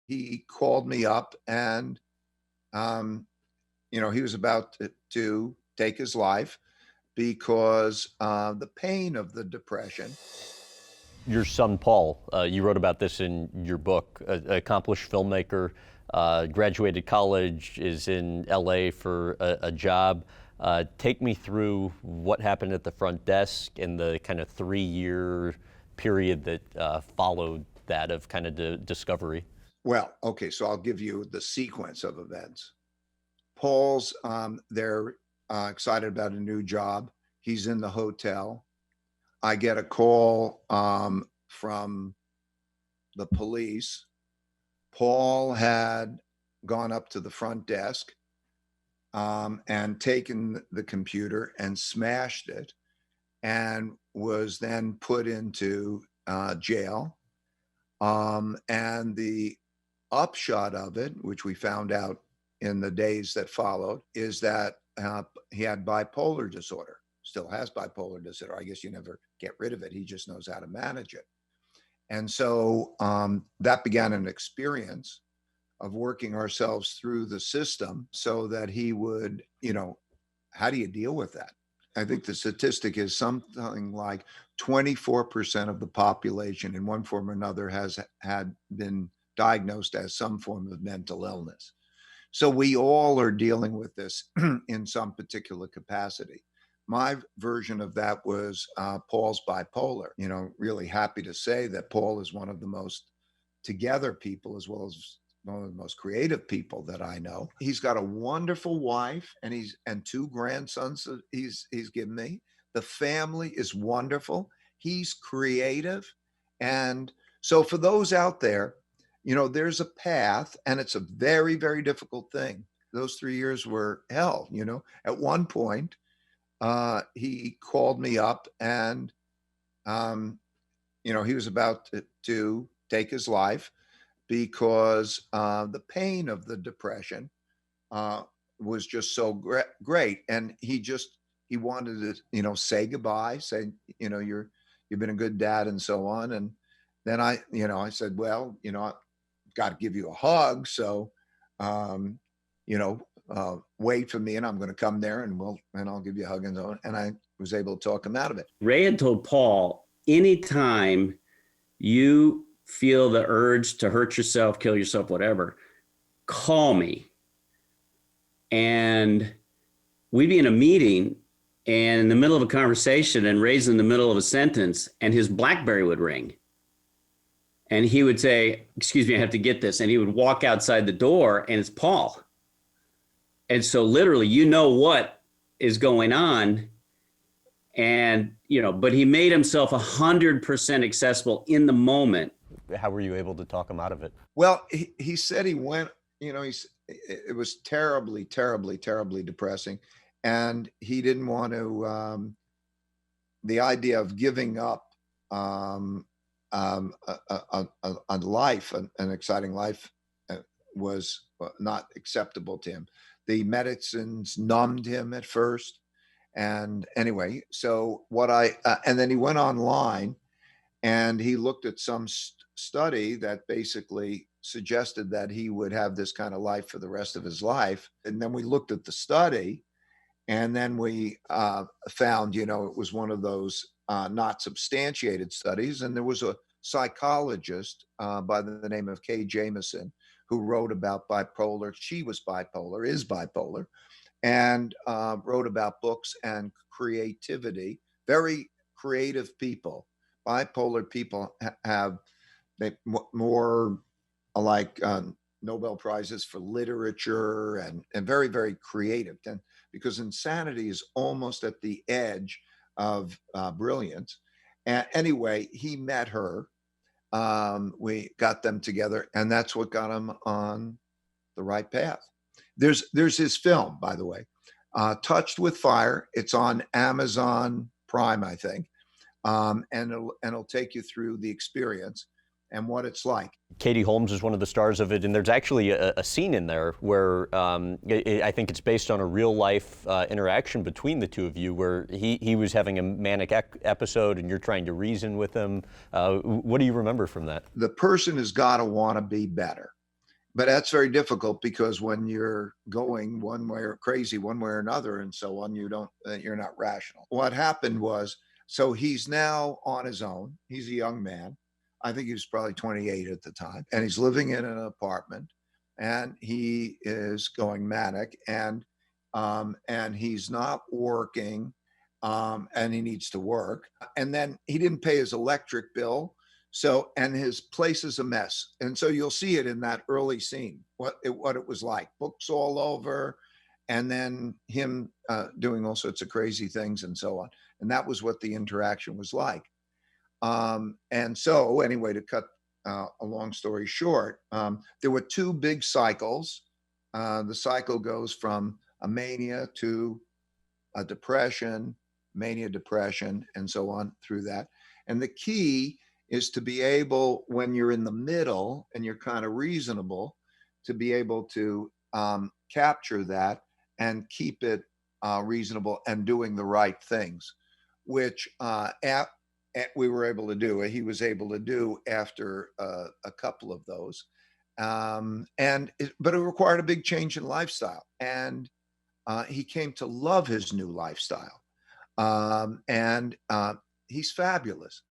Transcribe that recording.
he called me up and, um, he was about to take his life because the pain of the depression. Your son, Paul, you wrote about this in your book, accomplished filmmaker, graduated college, is in LA for a job. Take me through what happened at the front desk and the kind of 3-year period that followed that of kind of discovery. Well, okay, so I'll give you the sequence of events. Paul's they're excited about a new job. He's in the hotel. I get a call from the police. Paul had gone up to the front desk and taken the computer and smashed it, and was then put into jail. And the upshot of it, which we found out in the days that followed, is that he had bipolar disorder, still has bipolar disorder. I guess you never get rid of it. He just knows how to manage it. And so that began an experience of working ourselves through the system so that he would, how do you deal with that? I think the statistic is something like 24% of the population in one form or another had been diagnosed as some form of mental illness. So we all are dealing with this in some particular capacity. My version of that was Paul's bipolar. Really happy to say that Paul is one of the most together people, as well as one of the most creative people that I know. He's got a wonderful wife and 2 grandsons that he's given me. The family is wonderful. He's creative. And so for those out there, there's a path, and it's a very, very difficult thing. Those 3 years were hell. At one point, he called me up and, he was about to take his life because the pain of the depression was just so great. And he wanted to, say goodbye, say, you've been a good dad and so on. And then I said, well, I've got to give you a hug. So, wait for me and I'm going to come there and I'll give you a hug and so on. And I was able to talk him out of it. Ray had told Paul, anytime you feel the urge to hurt yourself, kill yourself, whatever, call me. And we'd be in a meeting and in the middle of a conversation, and Ray's in the middle of a sentence, and his BlackBerry would ring. And he would say, excuse me, I have to get this. And he would walk outside the door, and it's Paul. And so literally, what is going on. And, but he made himself 100% accessible in the moment. How were you able to talk him out of it? Well, he said he went, it was terribly, terribly, terribly depressing. And he didn't want to, the idea of giving up a life, an exciting life, was not acceptable to him. The medicines numbed him at first. And anyway, so and then he went online and he looked at some study that basically suggested that he would have this kind of life for the rest of his life. And then we looked at the study, and then we found, it was one of those not substantiated studies. And there was a psychologist by the name of Kay Jamison who wrote about bipolar. She was bipolar, is bipolar, and wrote about books and creativity. Very creative people. Bipolar people have more like Nobel Prizes for literature and very, very creative. And because insanity is almost at the edge of brilliance. And anyway, he met her. We got them together, and that's what got him on the right path. There's his film, by the way, Touched with Fire. It's on Amazon Prime, I think, and it'll take you through the experience and what it's like. Katie Holmes is one of the stars of it, and there's actually a scene in there where I think it's based on a real life interaction between the two of you, where he was having a manic episode and you're trying to reason with him. What do you remember from that? The person has got to want to be better. but that's very difficult because when you're going one way or crazy one way or another and so on, you're not rational. What happened was, so he's now on his own. He's a young man. I think he was probably 28 at the time, and he's living in an apartment, and he is going manic, and he's not working, and he needs to work. And then he didn't pay his electric bill, so, and his place is a mess. And so you'll see it in that early scene, what it was like, books all over, and then him doing all sorts of crazy things and so on. And that was what the interaction was like. And so, anyway, to cut a long story short, there were two big cycles. The cycle goes from a mania to a depression, mania, depression, and so on through that. And the key is to be able, when you're in the middle and you're kind of reasonable, to be able to capture that and keep it reasonable and doing the right things, which we were able to do. He was able to do after a couple of those, but it required a big change in lifestyle, and he came to love his new lifestyle, and he's fabulous.